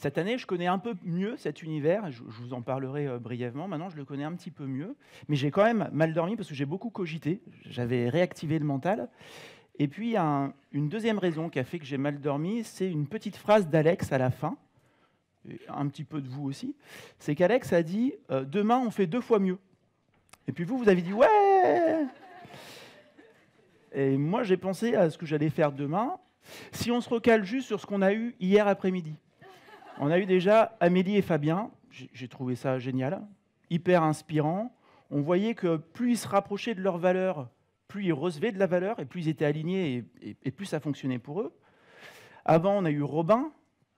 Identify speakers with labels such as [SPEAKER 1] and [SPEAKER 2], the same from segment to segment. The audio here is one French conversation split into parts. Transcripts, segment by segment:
[SPEAKER 1] Cette année, je connais un peu mieux cet univers, je vous en parlerai brièvement. Maintenant, je le connais un petit peu mieux, mais j'ai quand même mal dormi parce que j'ai beaucoup cogité. J'avais réactivé le mental. Et puis, il y a une deuxième raison qui a fait que j'ai mal dormi, c'est une petite phrase d'Alex à la fin, et un petit peu de vous aussi. C'est qu'Alex a dit demain, on fait 2 fois mieux. Et puis vous avez dit ouais. Et moi, j'ai pensé à ce que j'allais faire demain. Si on se recale juste sur ce qu'on a eu hier après-midi. On a eu déjà Amélie et Fabien, j'ai trouvé ça génial, hyper inspirant. On voyait que plus ils se rapprochaient de leur valeur, plus ils recevaient de la valeur, et plus ils étaient alignés, et plus ça fonctionnait pour eux. Avant, on a eu Robin,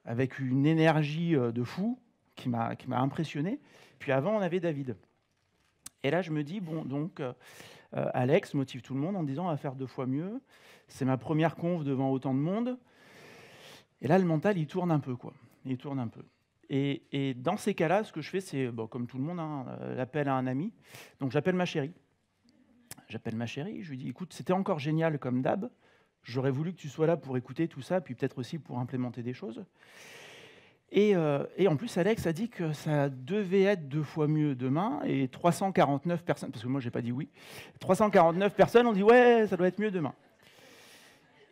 [SPEAKER 1] avec une énergie de fou, qui m'a impressionné. Puis avant, on avait David. Et là, je me dis, bon, donc, Alex motive tout le monde en disant, on va faire 2 fois mieux. C'est ma première conf devant autant de monde. Et là, le mental, il tourne un peu, quoi. Il tourne un peu. Et dans ces cas-là, ce que je fais, c'est, bon, comme tout le monde, hein, l'appel à un ami. Donc j'appelle ma chérie. J'appelle ma chérie, je lui dis, écoute, c'était encore génial comme d'hab. J'aurais voulu que tu sois là pour écouter tout ça, puis peut-être aussi pour implémenter des choses. Et en plus, Alex a dit que ça devait être 2 fois mieux demain, et 349 personnes, parce que moi, j'ai pas dit oui, 349 personnes ont dit, ouais, ça doit être mieux demain.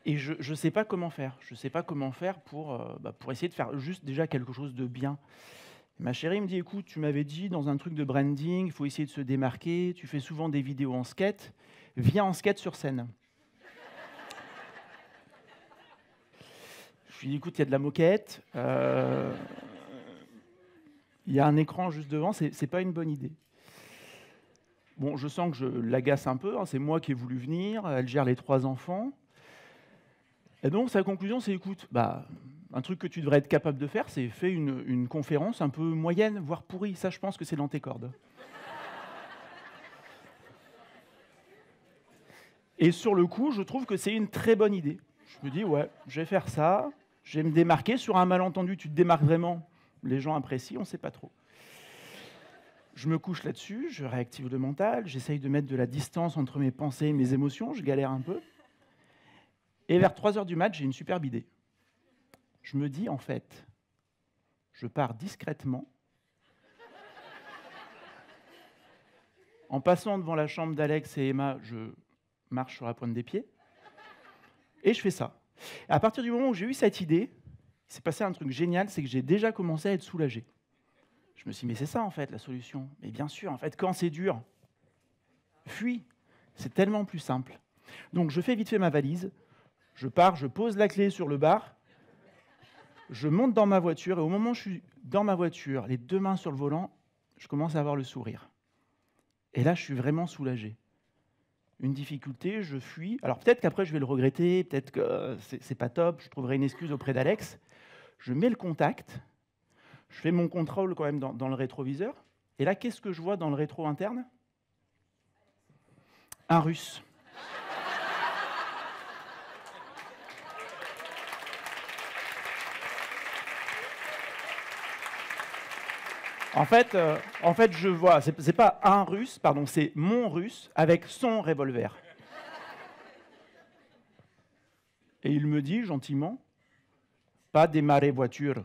[SPEAKER 1] Et je ne sais pas comment faire. Je ne sais pas comment faire pour essayer de faire juste déjà quelque chose de bien. Ma chérie me dit, écoute, tu m'avais dit dans un truc de branding, il faut essayer de se démarquer, tu fais souvent des vidéos en skate, viens en skate sur scène. Je lui dis, écoute, il y a de la moquette, il y a un écran juste devant, c'est pas une bonne idée. Bon, je sens que je l'agace un peu, hein, c'est moi qui ai voulu venir, elle gère les 3 enfants. Et donc, sa conclusion, c'est, écoute, un truc que tu devrais être capable de faire, c'est faire une conférence un peu moyenne, voire pourrie. Ça, je pense que c'est dans tes cordes. Et sur le coup, je trouve que c'est une très bonne idée. Je me dis, ouais, je vais faire ça, je vais me démarquer. Sur un malentendu, tu te démarques vraiment. Les gens apprécient, on ne sait pas trop. Je me couche là-dessus, je réactive le mental, j'essaye de mettre de la distance entre mes pensées et mes émotions, je galère un peu. Et vers 3h du mat', j'ai une superbe idée. Je me dis, en fait, je pars discrètement, en passant devant la chambre d'Alex et Emma, je marche sur la pointe des pieds, et je fais ça. Et à partir du moment où j'ai eu cette idée, il s'est passé un truc génial, c'est que j'ai déjà commencé à être soulagé. Je me suis dit, mais c'est ça, en fait, la solution. Mais bien sûr, en fait, quand c'est dur, fuis. C'est tellement plus simple. Donc, je fais vite fait ma valise, je pars, je pose la clé sur le bar, je monte dans ma voiture, et au moment où je suis dans ma voiture, les 2 mains sur le volant, je commence à avoir le sourire. Et là, je suis vraiment soulagé. Une difficulté, je fuis. Alors peut-être qu'après, je vais le regretter, peut-être que c'est pas top, je trouverai une excuse auprès d'Alex. Je mets le contact, je fais mon contrôle quand même dans le rétroviseur. Et là, qu'est-ce que je vois dans le rétro interne? Un Russe. En fait, je vois, c'est pas un Russe, pardon, c'est mon Russe avec son revolver. Et il me dit gentiment, pas démarrer voiture.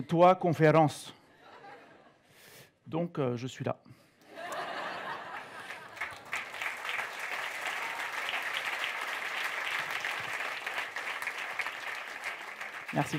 [SPEAKER 1] Toi, conférence. Donc, je suis là. Merci.